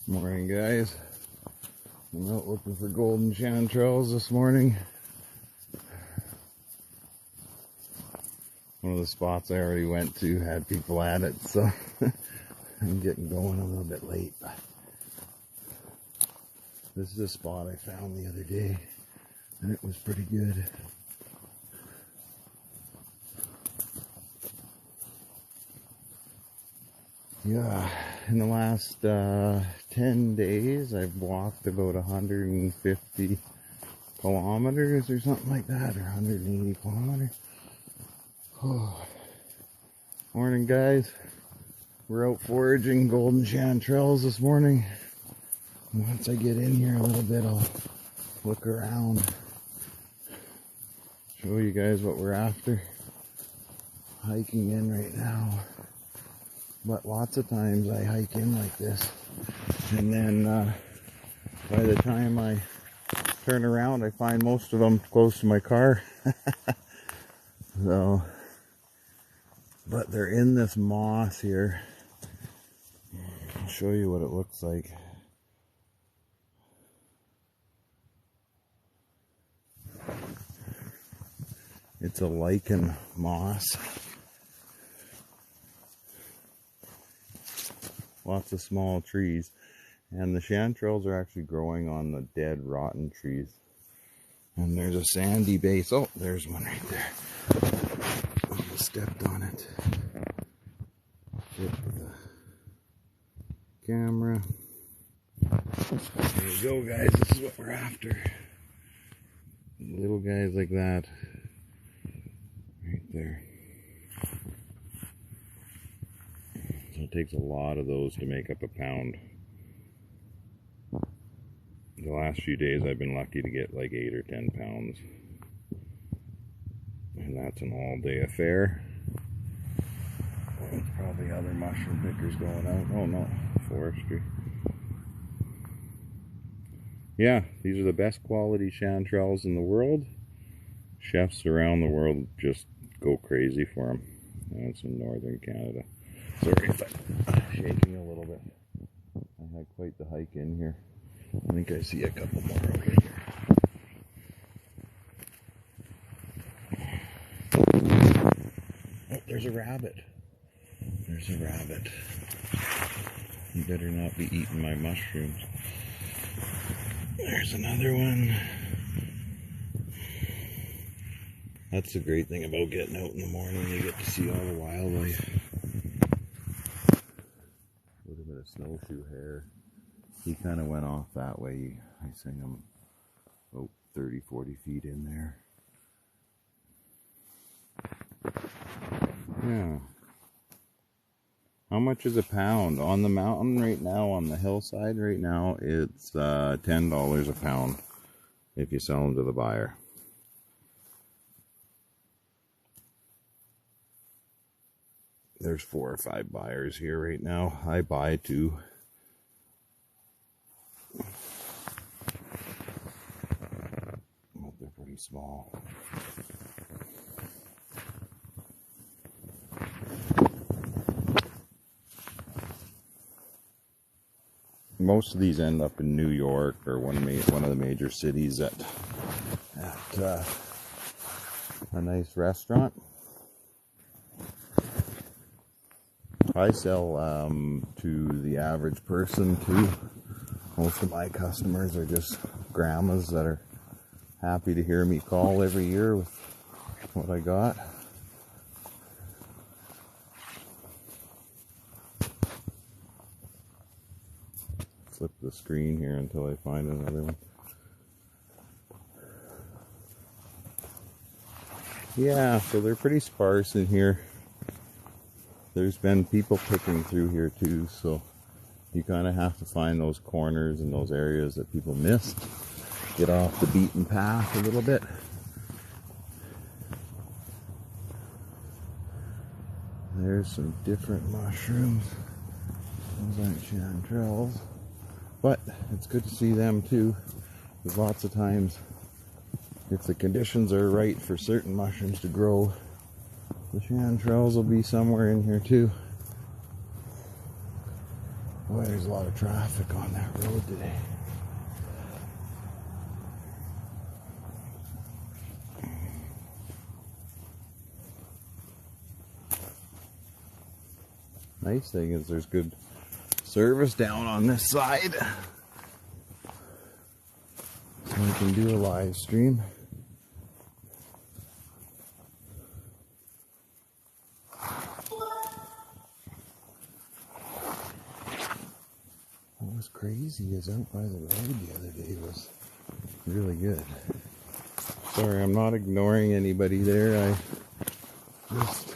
Morning, guys. I'm out looking for golden chanterelles this morning. One of the spots I already went to had people at it, so I'm getting going a little bit late. This is a spot I found the other day, and it was pretty good. Yeah, in the last 10 days, I've walked about 150 kilometers or something like that, or 180 kilometers. Oh. Morning, guys. We're out foraging golden chanterelles this morning. And once I get in here a little bit, I'll look around, show you guys what we're after. Hiking in right now. But lots of times I hike in like this, and then by the time I turn around, I find most of them close to my car. So, but they're in this moss here. I'll show you what it looks like. It's a lichen moss. Lots of small trees, and the chanterelles are actually growing on the dead, rotten trees. And there's a sandy base. Oh, there's one right there. Almost stepped on it. Flip the camera. There you go, guys. This is what we're after. Little guys like that. Right there. So it takes a lot of those to make up a pound. The last few days I've been lucky to get like 8 or 10 pounds. And that's an all-day affair. There's probably other mushroom pickers going out. Oh no, forestry. Yeah, these are the best quality chanterelles in the world. Chefs around the world just go crazy for them. That's in northern Canada. Sorry if I'm shaking a little bit. I had quite the hike in here. I think I see a couple more over here. Oh, there's a rabbit. There's a rabbit. You better not be eating my mushrooms. There's another one. That's the great thing about getting out in the morning. You get to see all the wildlife. A little bit of snowshoe hare. He kind of went off that way. I seen him about 30-40 feet in there. Yeah. How much is a pound? On the mountain right now, on the hillside right now, it's $10 a pound if you sell them to the buyer. There's 4 or 5 buyers here right now. I buy 2. But they're pretty small. Most of these end up in New York or one of the major cities at a nice restaurant. I sell to the average person too. Most of my customers are just grandmas that are happy to hear me call every year with what I got. Flip the screen here until I find another one. Yeah, so they're pretty sparse in here. There's been people picking through here too, so you kind of have to find those corners and those areas that people missed. Get off the beaten path a little bit. There's some different mushrooms. Those aren't chanterelles, but it's good to see them too. Because lots of times, if the conditions are right for certain mushrooms to grow, the chanterelles will be somewhere in here too. Boy, there's a lot of traffic on that road today. Nice thing is there's good service down on this side. So I can do a live stream. What was crazy is out by the road the other day was really good. Sorry, I'm not ignoring anybody there. I just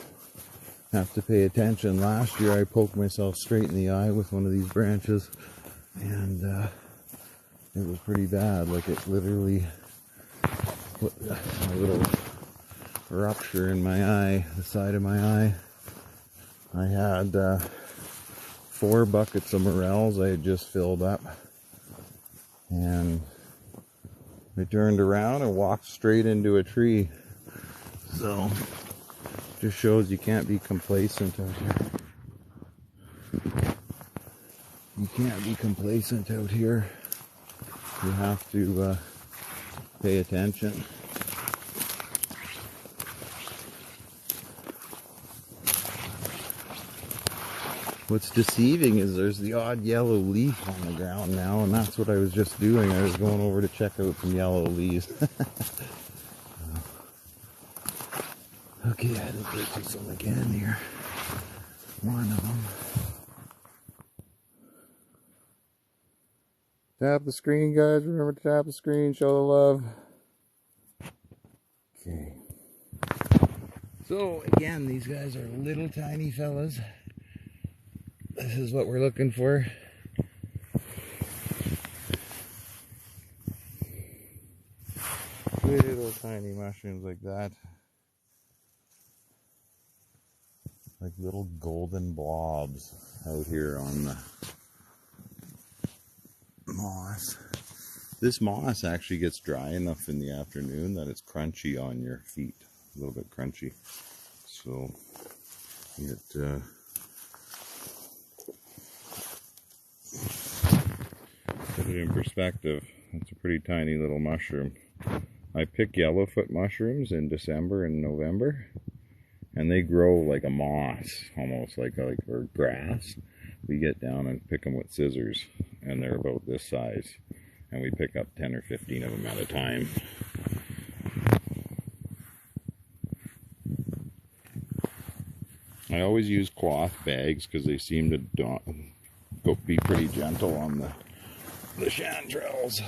have to pay attention. Last year I poked myself straight in the eye with one of these branches, and it was pretty bad. Like, it literally put a little rupture in my eye, the side of my eye. I had 4 buckets of morels I had just filled up, and I turned around and walked straight into a tree. So just shows you can't be complacent out here. You can't be complacent out here. You have to pay attention. What's deceiving is there's the odd yellow leaf on the ground now, and that's what I was just doing. I was going over to check out some yellow leaves. Okay, I think there's some again here. One of them. Tap the screen, guys. Remember to tap the screen, show the love. Okay. So, again, these guys are little tiny fellas. This is what we're looking for. Little tiny mushrooms like that. Like little golden blobs out here on the moss. This moss actually gets dry enough in the afternoon that it's crunchy on your feet. A little bit crunchy. So it put it in perspective. It's a pretty tiny little mushroom. I pick yellowfoot mushrooms in December and November, and they grow like a moss, almost like or grass. We get down and pick them with scissors, and they're about this size, and we pick up 10 or 15 of them at a time. I always use cloth bags because they seem to be pretty gentle on the chanterelles.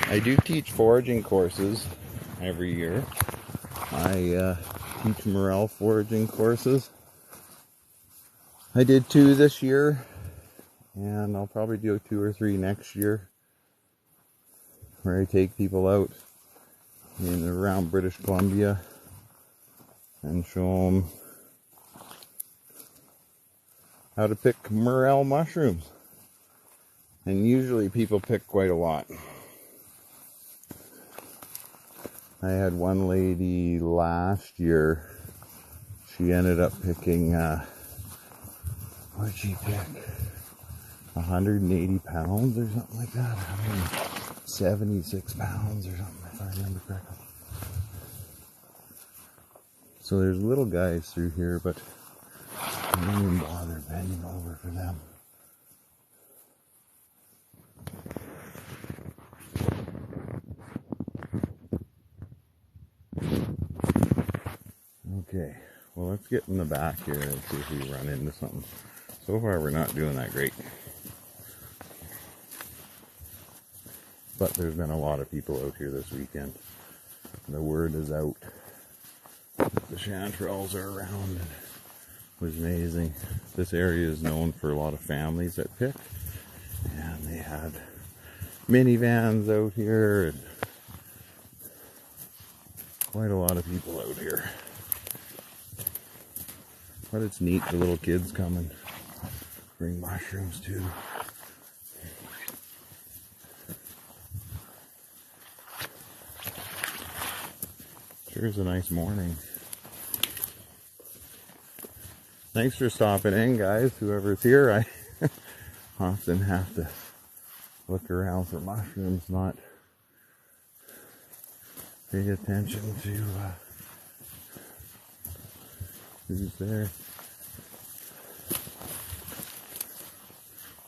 I do teach foraging courses every year. I teach morel foraging courses. I did 2 this year, and I'll probably do 2 or 3 next year, where I take people out in and around British Columbia and show them how to pick morel mushrooms. And usually people pick quite a lot. I had one lady last year, she ended up picking, what did she pick? 180 pounds or something like that. 176 pounds or something, if I remember correctly. So there's little guys through here, but I don't even bother bending over for them. Okay, well, let's get in the back here and see if we run into something. So far, we're not doing that great. But there's been a lot of people out here this weekend. The word is out that the chanterelles are around. It was amazing. This area is known for a lot of families that pick. And they had minivans out here. And quite a lot of people out here. But it's neat, the little kids come and bring mushrooms too. Sure is a nice morning. Thanks for stopping in, guys. Whoever's here, I often have to look around for mushrooms, not pay attention to who's there.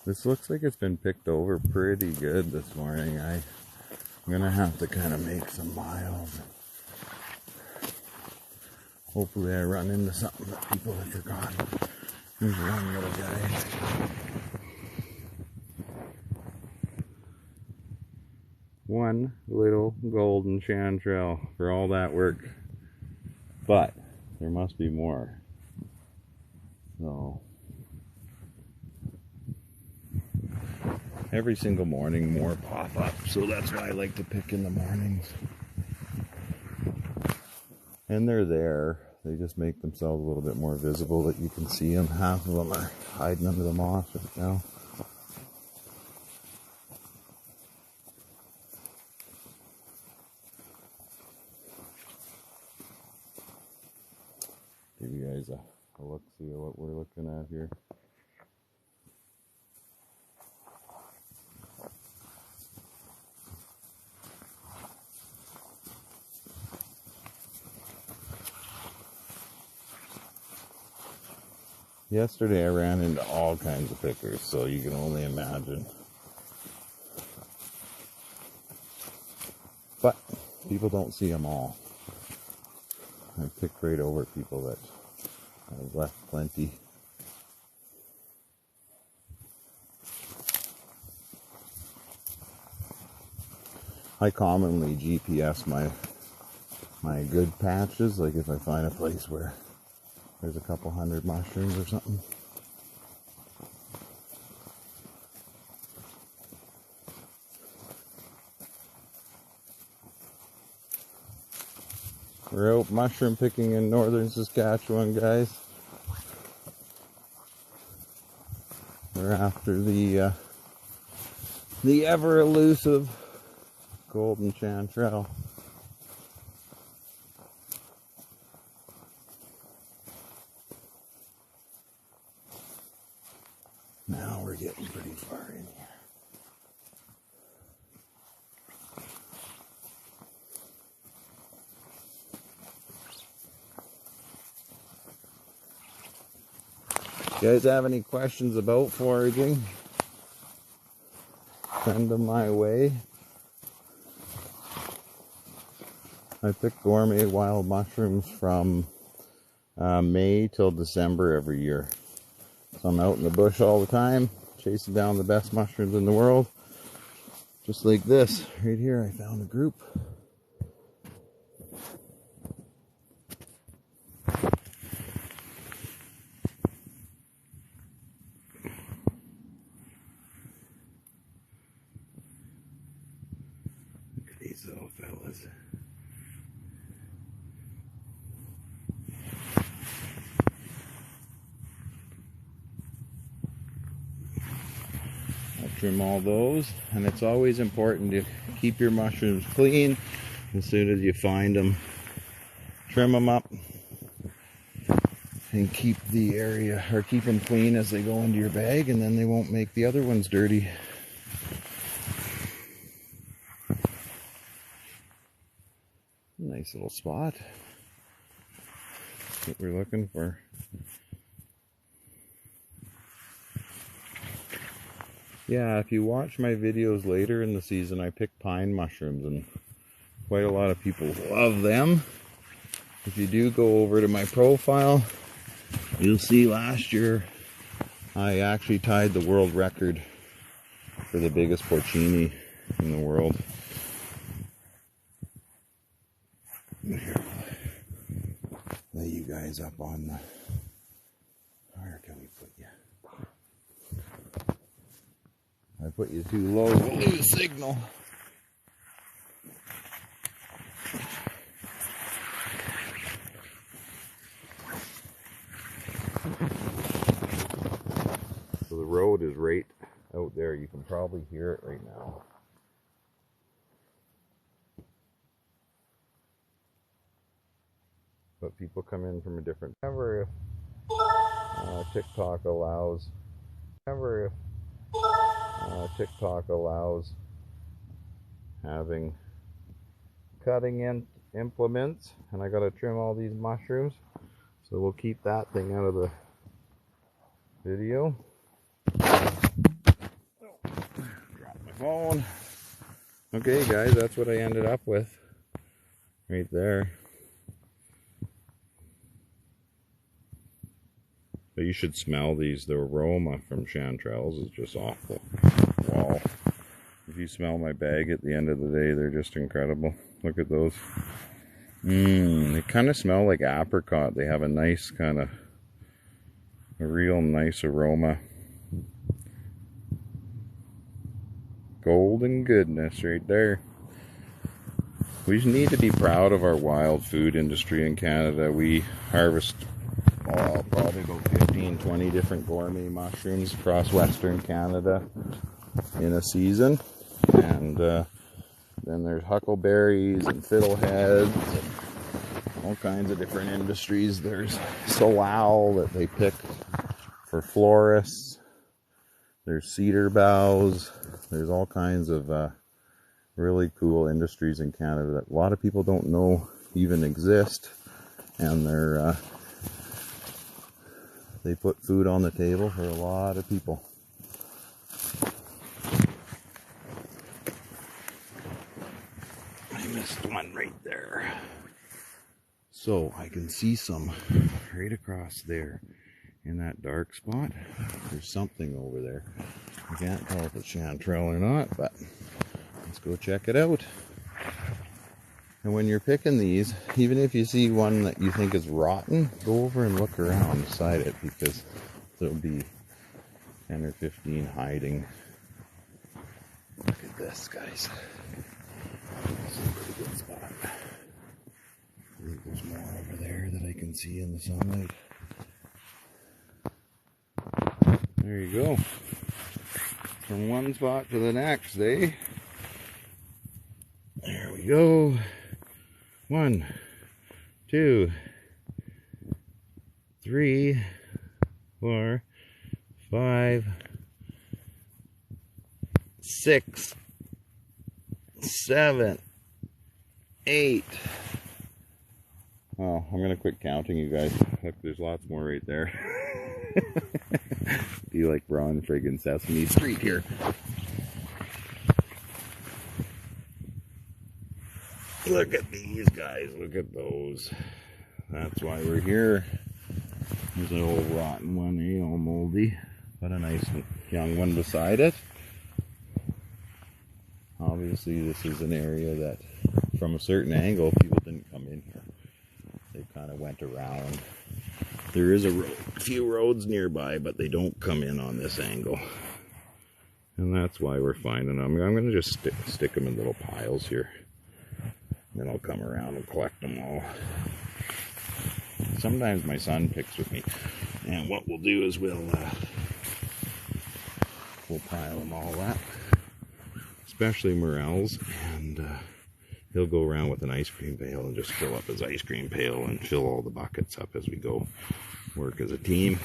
This looks like it's been picked over pretty good this morning. I'm gonna have to kind of make some miles. Hopefully I run into something that people have forgotten. There's one little guy. One little golden chanterelle for all that work. But there must be more. So every single morning more pop up. So that's why I like to pick in the mornings. And they're there. They just make themselves a little bit more visible that you can see them. Half of them are hiding under the moss right now. Give you guys a look, see what we're looking at here. Yesterday I ran into all kinds of pickers, so you can only imagine. But people don't see them all. I picked right over people that have left plenty. I commonly GPS my good patches, like if I find a place where there's a couple hundred mushrooms or something. We're out mushroom picking in northern Saskatchewan, guys. We're after the ever elusive golden chanterelle. Now we're getting pretty far in here. You guys have any questions about foraging? Send them my way. I pick gourmet wild mushrooms from May till December every year. So I'm out in the bush all the time, chasing down the best mushrooms in the world. Just like this, right here, I found a group. Look at these little fellas. Trim all those, and it's always important to keep your mushrooms clean. As soon as you find them, trim them up and keep the area, or keep them clean as they go into your bag, and then they won't make the other ones dirty. Nice little spot. That's what we're looking for. Yeah, if you watch my videos later in the season, I pick pine mushrooms, and quite a lot of people love them. If you do go over to my profile, you'll see last year I actually tied the world record for the biggest porcini in the world. Here, lay you guys up on the... Where can we put you? I put you too low, we'll lose signal. So the road is right out there. You can probably hear it right now. but people come in from a different. Remember if TikTok allows. Remember if TikTok allows having cutting implements, and I gotta trim all these mushrooms, so we'll keep that thing out of the video. Drop my phone. Okay guys, that's what I ended up with right there. But you should smell these. The aroma from Chanterelles is just off the wall. If you smell my bag at the end of the day, they're just incredible. Look at those. They kind of smell like apricot. They have a nice kind of, a real nice aroma. Golden goodness right there. We need to be proud of our wild food industry in Canada. We harvest probably about 15, 20 different gourmet mushrooms across Western Canada in a season. And then there's huckleberries and fiddleheads and all kinds of different industries. There's salal that they pick for florists. There's cedar boughs. There's all kinds of really cool industries in Canada that a lot of people don't know even exist. And they put food on the table for a lot of people. I missed one right there. So I can see some right across there in that dark spot. There's something over there. I can't tell if it's chanterelle or not, but let's go check it out. And when you're picking these, even if you see one that you think is rotten, go over and look around beside it, because there'll be 10 or 15 hiding. Look at this, guys. This is a pretty good spot. I think there's more over there that I can see in the sunlight. There you go. From one spot to the next, eh? There we go. 1, 2, 3, 4, 5, 6, 7, 8. Oh, I'm gonna quit counting, you guys. Look, there's lots more right there. Be like we're on friggin' Sesame Street here. Look at these guys, look at those. That's why we're here. There's an old rotten one, eh? All moldy, but a nice young one beside it. Obviously this is an area that, from a certain angle, people didn't come in here. They kind of went around. There is a few roads nearby, but they don't come in on this angle. And that's why we're finding them. I'm going to just stick them in little piles here. Then I'll come around and collect them all. Sometimes my son picks with me. And what we'll do is we'll pile them all up. Especially morels. And he'll go around with an ice cream pail and just fill up his ice cream pail and fill all the buckets up as we go. Work as a team.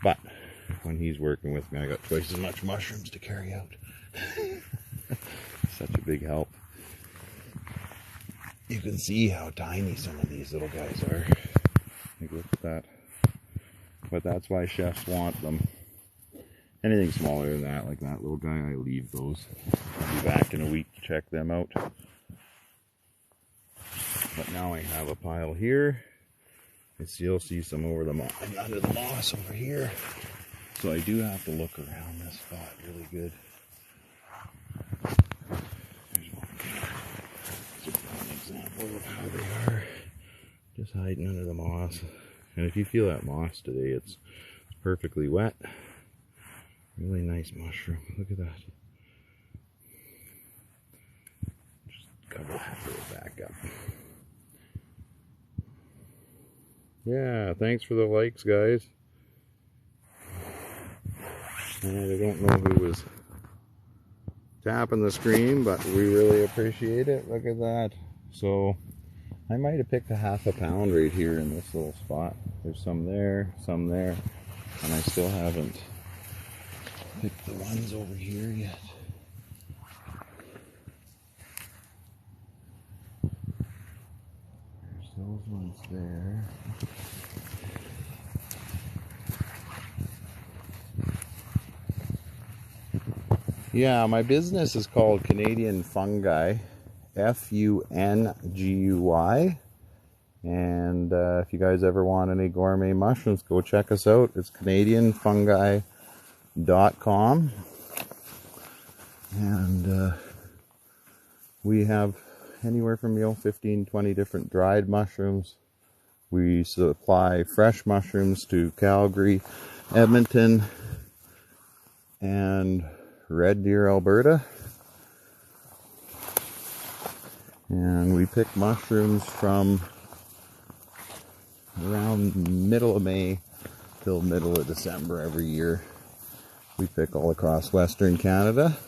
But when he's working with me, I got twice as much mushrooms to carry out. Such a big help. You can see how tiny some of these little guys are. Like, look at that. But that's why chefs want them. Anything smaller than that, like that little guy, I leave those. I'll be back in a week to check them out. But now I have a pile here. I still see some over the under the moss over here. So I do have to look around this spot really good. There's one there. Just an example of how they are. Just hiding under the moss. And if you feel that moss today, it's perfectly wet. Really nice mushroom. Look at that. Just cover that little back up. Yeah, thanks for the likes, guys. And I don't know who was tapping the screen, but we really appreciate it. Look at that. So I might have picked a half a pound right here in this little spot. There's some there, and I still haven't picked the ones over here yet. There's those ones there. Yeah, my business is called Canadian Fungi, F-U-N-G-U-Y. And if you guys ever want any gourmet mushrooms, go check us out. It's CanadianFungi.com. And we have anywhere from 15, 20 different dried mushrooms. We supply fresh mushrooms to Calgary, Edmonton, and Red Deer, Alberta. And we pick mushrooms from around middle of May till middle of December every year. We pick all across Western Canada.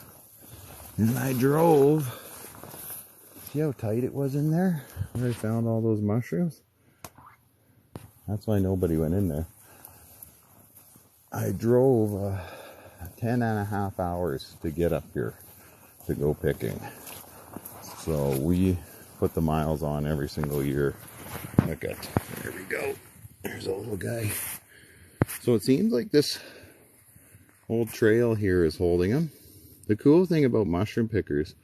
And I drove. See how tight it was in there where I found all those mushrooms? That's why nobody went in there. I drove 10 and a half hours to get up here to go picking. So we put the miles on every single year. Look at, there we go. There's a little guy. So it seems like this old trail here is holding them. The cool thing about mushroom pickers,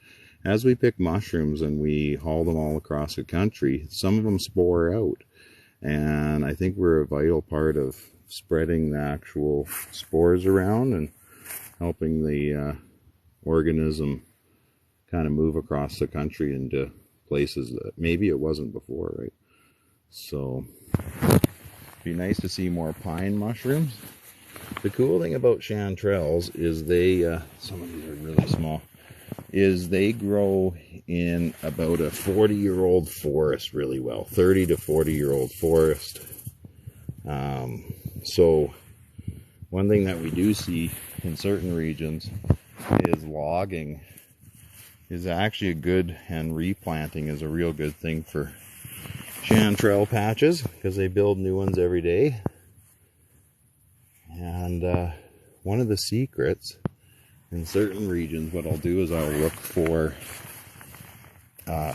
as we pick mushrooms and we haul them all across the country, some of them spore out. And I think we're a vital part of spreading the actual spores around and helping the organism kind of move across the country into places that maybe it wasn't before, right? So it'd be nice to see more pine mushrooms. The cool thing about chanterelles is they, some of these are really small, is they grow in about a 40-year-old forest really well, 30 to 40-year-old forest. So one thing that we do see in certain regions is logging is actually a good, and replanting is a real good thing for chanterelle patches because they build new ones every day. And one of the secrets in certain regions, what I'll do is I'll look for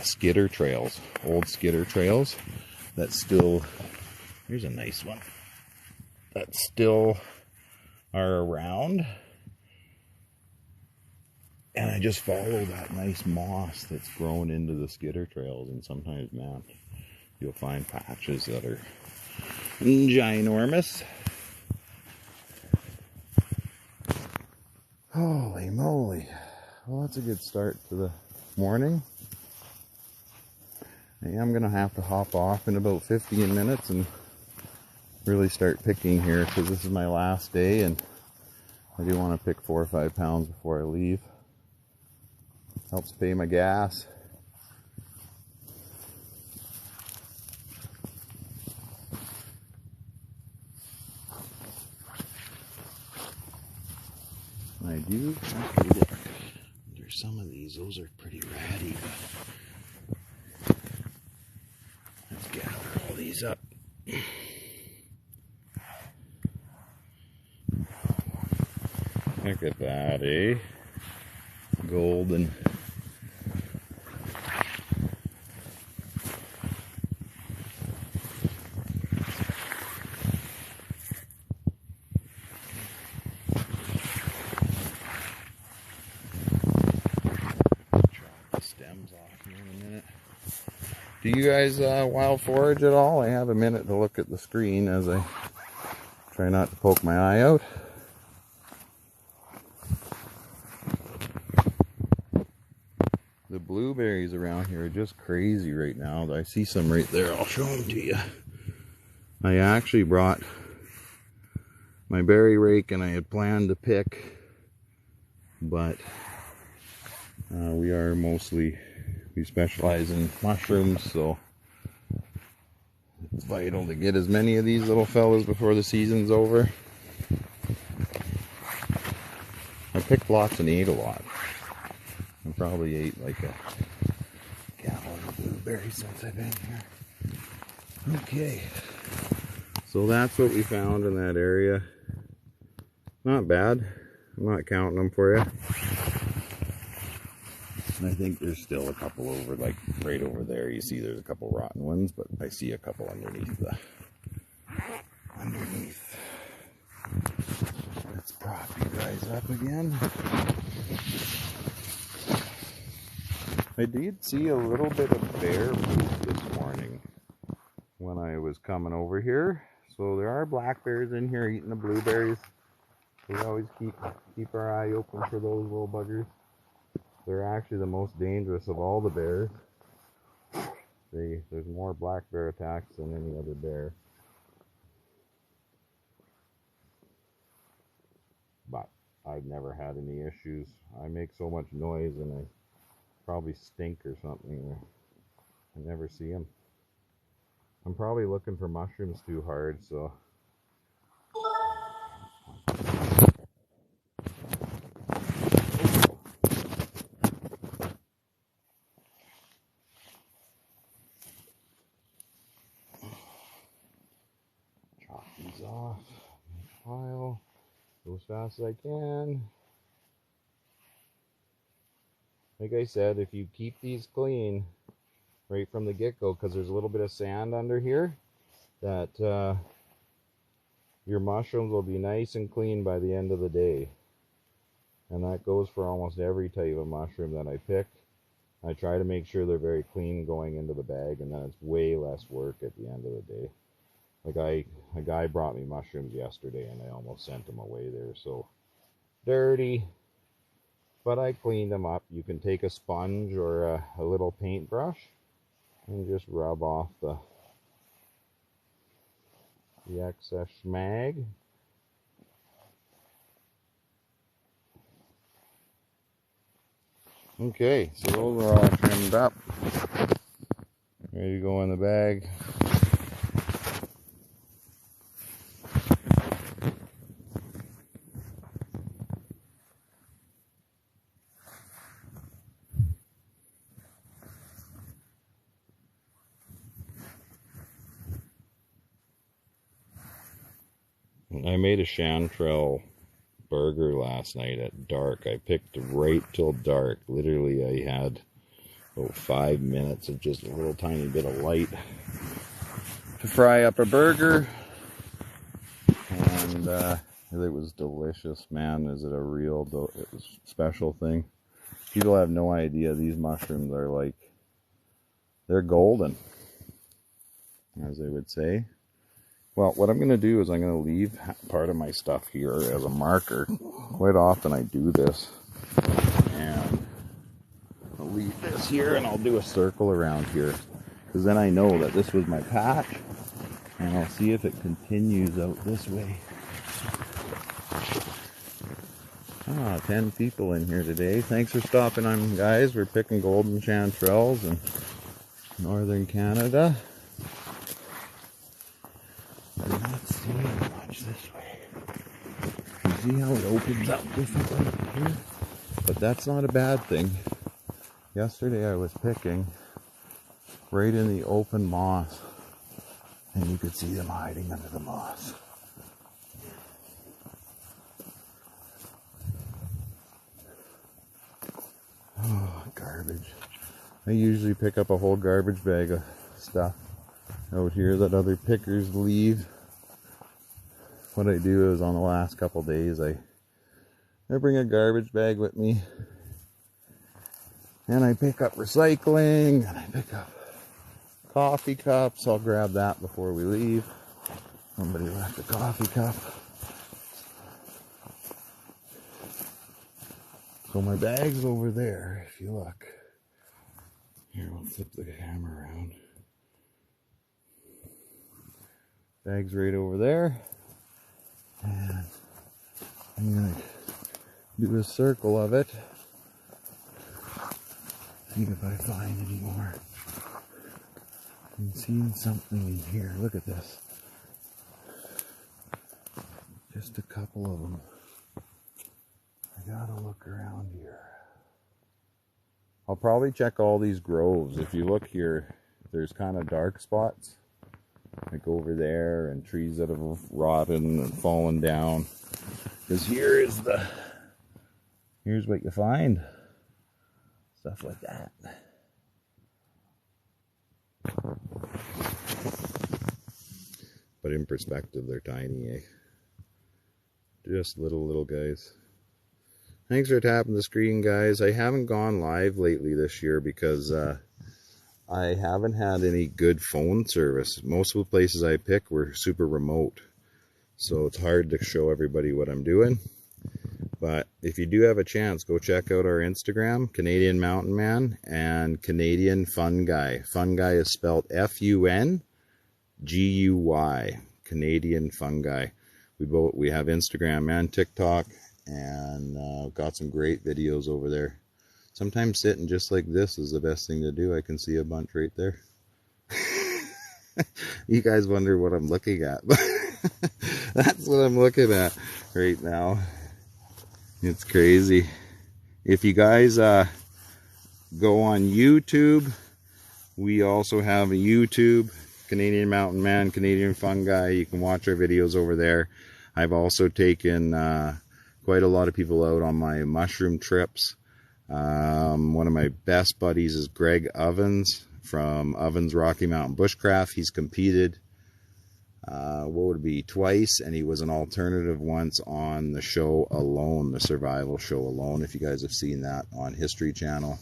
skidder trails, old skidder trails that still, here's a nice one, that still are around. And I just follow that nice moss that's grown into the skidder trails, and sometimes, man, you'll find patches that are ginormous. Holy moly. Well, that's a good start to the morning. I am going to have to hop off in about 15 minutes and really start picking here because this is my last day and I do want to pick 4 or 5 pounds before I leave. Helps pay my gas. I do have to look. There's some of these, those are pretty ratty. Let's gather all these up. Look at that, eh? Golden. Do you guys wild forage at all? I have a minute to look at the screen as I try not to poke my eye out. The blueberries around here are just crazy right now. I see some right there. I'll show them to you. I actually brought my berry rake and I had planned to pick, but we specialize in mushrooms, so it's vital to get as many of these little fellas before the season's over. I picked lots and ate a lot. I probably ate like a gallon of blueberries. blackberries since I've been here. Okay. So that's what we found in that area. Not bad. I'm not counting them for you. And I think there's still a couple over, like right over there. You see there's a couple rotten ones, but I see a couple underneath the... Let's prop you guys up again. I did see a little bit of bear poop this morning when I was coming over here. So there are black bears in here eating the blueberries. We always keep our eye open for those little buggers. They're actually the most dangerous of all the bears. There's more black bear attacks than any other bear. But I've never had any issues. I make so much noise and I probably stink or something. I never see them. I'm probably looking for mushrooms too hard, so. Chop these off. Pile. Go as fast as I can. Like I said, if you keep these clean right from the get-go, because there's a little bit of sand under here, that your mushrooms will be nice and clean by the end of the day. And that goes for almost every type of mushroom that I pick. I try to make sure they're very clean going into the bag, and then it's way less work at the end of the day. Like a guy brought me mushrooms yesterday and I almost sent them away. They were so dirty, but I cleaned them up. You can take a sponge or a little paintbrush and just rub off the excess schmag. Okay, so those are all trimmed up, ready to go in the bag. I made a chanterelle burger last night at dark. I picked right till dark. Literally, I had about 5 minutes of just a little tiny bit of light to fry up a burger. And it was delicious, man. Is it a real special thing? People have no idea these mushrooms are like, they're golden, as they would say. Well, what I'm going to do is I'm going to leave part of my stuff here as a marker. Quite often I do this. And I'll leave this here and I'll do a circle around here. Because then I know that this was my patch. And I'll see if it continues out this way. 10 people in here today. Thanks for stopping on, guys. We're picking golden chanterelles in northern Canada. I'm not seeing much this way. You see how it opens up differently here? But that's not a bad thing. Yesterday I was picking right in the open moss, and you could see them hiding under the moss. Oh, garbage. I usually pick up a whole garbage bag of stuff out here that other pickers leave. What I do is on the last couple days I bring a garbage bag with me, and I pick up recycling, and I pick up coffee cups. I'll grab that before we leave. Somebody left a coffee cup. So my bag's over there, if you look. Here, we'll flip the camera around. Bag's right over there. And I'm going to do a circle of it. See if I find any more. I'm seeing something in here. Look at this. Just a couple of them. I gotta look around here. I'll probably check all these groves. If you look here, there's kind of dark spots, like over there, and trees that have rotted and fallen down. Because here's what you find. Stuff like that. But in perspective, they're tiny, eh? Just little guys. Thanks for tapping the screen, guys. I haven't gone live lately this year because I haven't had any good phone service. Most of the places I pick were super remote, so it's hard to show everybody what I'm doing. But if you do have a chance, go check out our Instagram, Canadian Mountain Man and Canadian Fun Guy. Fun Guy is spelled Funguy, Canadian Fun Guy. We have Instagram and TikTok, and got some great videos over there. Sometimes sitting just like this is the best thing to do. I can see a bunch right there. You guys wonder what I'm looking at. That's what I'm looking at right now. It's crazy. If you guys go on YouTube, we also have a YouTube, Canadian Mountain Man, Canadian Fun Guy. You can watch our videos over there. I've also taken quite a lot of people out on my mushroom trips. One of my best buddies is Greg Ovens from Ovens Rocky Mountain Bushcraft. He's competed, what would it be, twice, and he was an alternative once on the show Alone, the survival show Alone, if you guys have seen that on History Channel.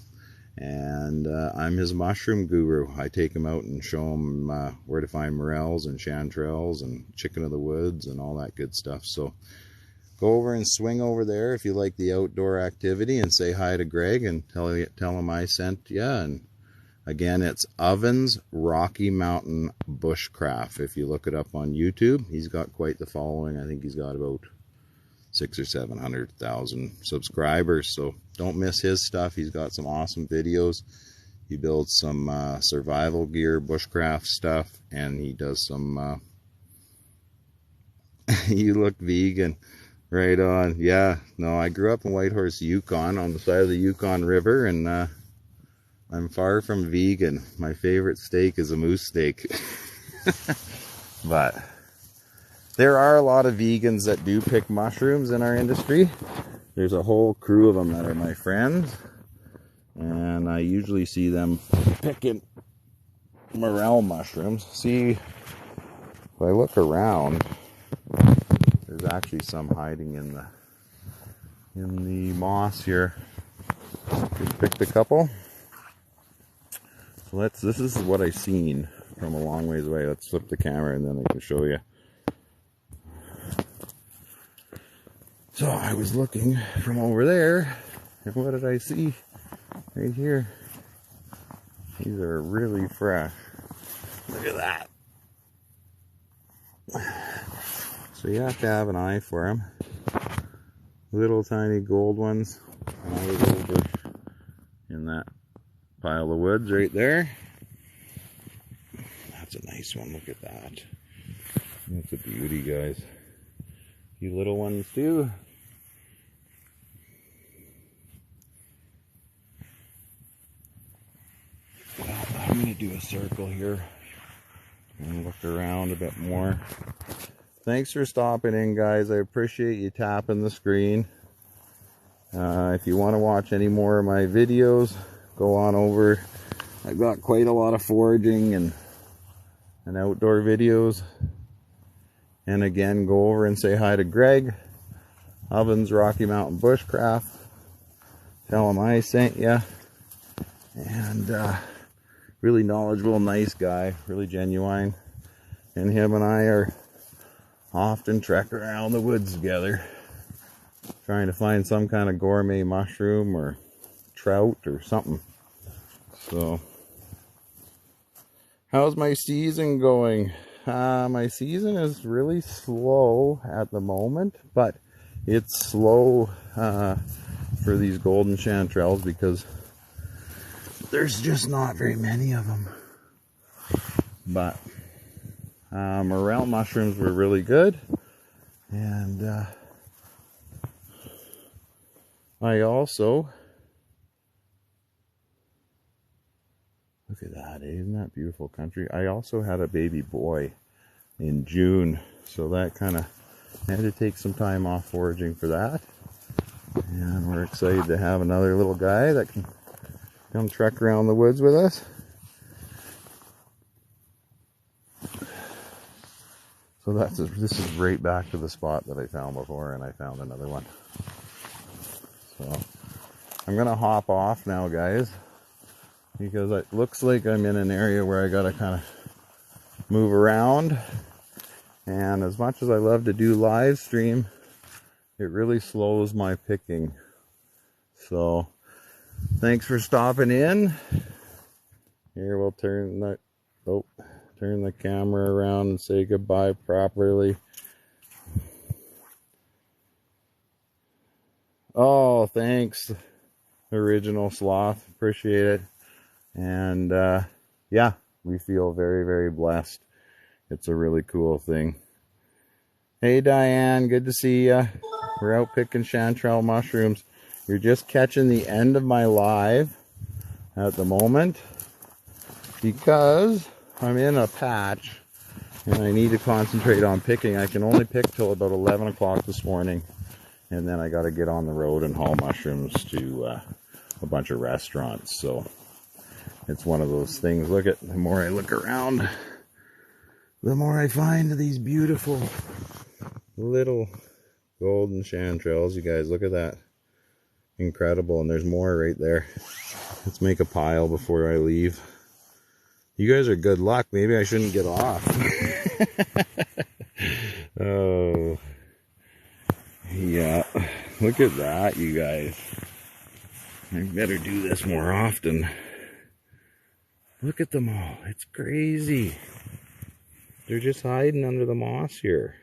And I'm his mushroom guru. I take him out and show him where to find morels and chanterelles and chicken of the woods and all that good stuff. So go over and swing over there if you like the outdoor activity, and say hi to Greg and tell him I sent you. And again, it's Ovens Rocky Mountain Bushcraft. If you look it up on YouTube, he's got quite the following. I think he's got about 600,000 or 700,000 subscribers. So don't miss his stuff. He's got some awesome videos. He builds some survival gear, bushcraft stuff, and he does some you look vegan. Right on. Yeah, no, I grew up in Whitehorse, Yukon, on the side of the Yukon River, and I'm far from vegan. My favorite steak is a moose steak. But there are a lot of vegans that do pick mushrooms in our industry. There's a whole crew of them that are my friends, and I usually see them picking morel mushrooms. See, if I look around, there's actually some hiding in the moss here. Just picked a couple. So this is what I seen from a long ways away. Let's flip the camera and then I can show you. So I was looking from over there, and what did I see? Right here. These are really fresh. Look at that. So you have to have an eye for them. Little tiny gold ones. And I was over in that pile of woods right there. That's a nice one. Look at that. That's a beauty, guys. A few little ones too. Well, I'm going to do a circle here and look around a bit more. Thanks for stopping in, guys. I appreciate you tapping the screen. If you want to watch any more of my videos, go on over. I've got quite a lot of foraging and outdoor videos. And again, go over and say hi to Greg, Ovens Rocky Mountain Bushcraft. Tell him I sent you. And really knowledgeable, nice guy, really genuine. And him and I are often trek around the woods together, trying to find some kind of gourmet mushroom or trout or something. So, how's my season going? My season is really slow at the moment, but it's slow for these golden chanterelles because there's just not very many of them. But morel mushrooms were really good, and I also Look at that, isn't that beautiful country? I also had a baby boy in June, so that kind of had to take some time off foraging for that. And we're excited to have another little guy that can come trek around the woods with us. So this is right back to the spot that I found before, and I found another one. So I'm gonna hop off now, guys, because it looks like I'm in an area where I gotta kind of move around. And as much as I love to do live stream, it really slows my picking. So thanks for stopping in. Here, we'll turn the camera around and say goodbye properly. Oh, thanks, Original Sloth. Appreciate it. And yeah, we feel very, very blessed. It's a really cool thing. Hey, Diane, good to see ya. We're out picking chanterelle mushrooms. You're just catching the end of my live at the moment because I'm in a patch and I need to concentrate on picking. I can only pick till about 11 o'clock this morning, and then I got to get on the road and haul mushrooms to a bunch of restaurants. So it's one of those things. Look at, the more I look around, the more I find these beautiful little golden chanterelles. You guys, look at that. Incredible. And there's more right there. Let's make a pile before I leave. You guys are good luck. Maybe I shouldn't get off. Oh, yeah. Look at that, you guys. I better do this more often. Look at them all. It's crazy. They're just hiding under the moss here.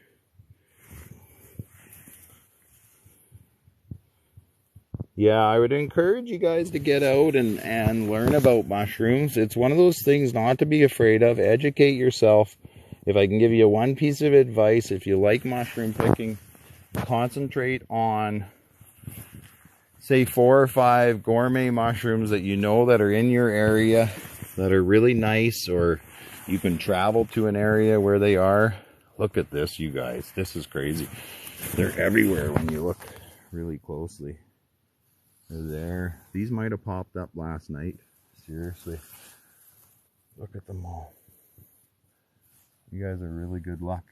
Yeah, I would encourage you guys to get out and learn about mushrooms. It's one of those things not to be afraid of. Educate yourself. If I can give you one piece of advice, if you like mushroom picking, concentrate on, say, 4 or 5 gourmet mushrooms that you know that are in your area, that are really nice, or you can travel to an area where they are. Look at this, you guys. This is crazy. They're everywhere when you look really closely. They're there. These might have popped up last night. Seriously. Look at them all. You guys are really good luck.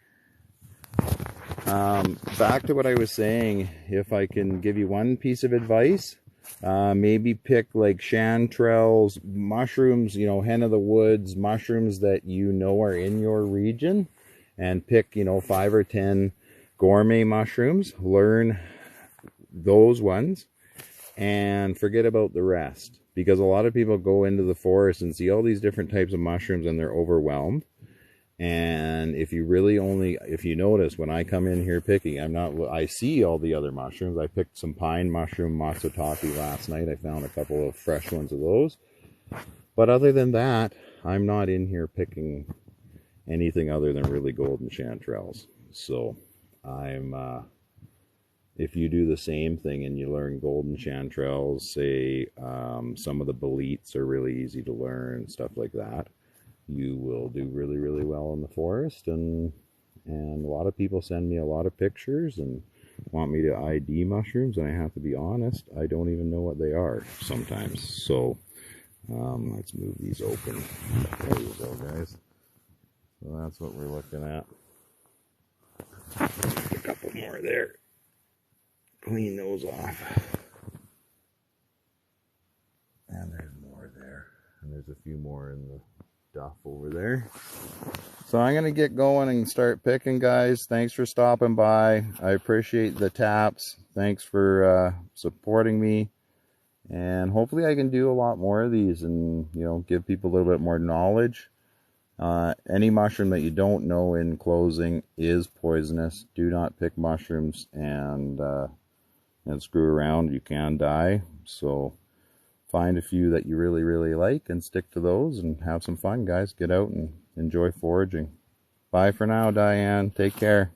Back to what I was saying. If I can give you one piece of advice, maybe pick like chanterelles, mushrooms, you know, hen of the woods, mushrooms that you know are in your region, and pick, you know, 5 or 10 gourmet mushrooms. Learn those ones and forget about the rest, because a lot of people go into the forest and see all these different types of mushrooms and they're overwhelmed. And if you really if you notice, when I come in here picking, I see all the other mushrooms. I picked some pine mushroom matsutake last night. I found a couple of fresh ones of those. But other than that, I'm not in here picking anything other than really golden chanterelles. So if you do the same thing and you learn golden chanterelles, say some of the boletes are really easy to learn, stuff like that, you will do really, really well in the forest. And a lot of people send me a lot of pictures and want me to ID mushrooms, and I have to be honest, I don't even know what they are sometimes. So let's move these open. There you go, guys. So that's what we're looking at. A couple more there. Clean those off. And there's more there. And there's a few more in the duff over there. So I'm going to get going and start picking, guys. Thanks for stopping by. I appreciate the taps. Thanks for supporting me. And hopefully I can do a lot more of these and, you know, give people a little bit more knowledge. Any mushroom that you don't know, in closing, is poisonous. Do not pick mushrooms and screw around. You can die. So find a few that you really, really like and stick to those and have some fun, guys. Get out and enjoy foraging. Bye for now, Diane. Take care.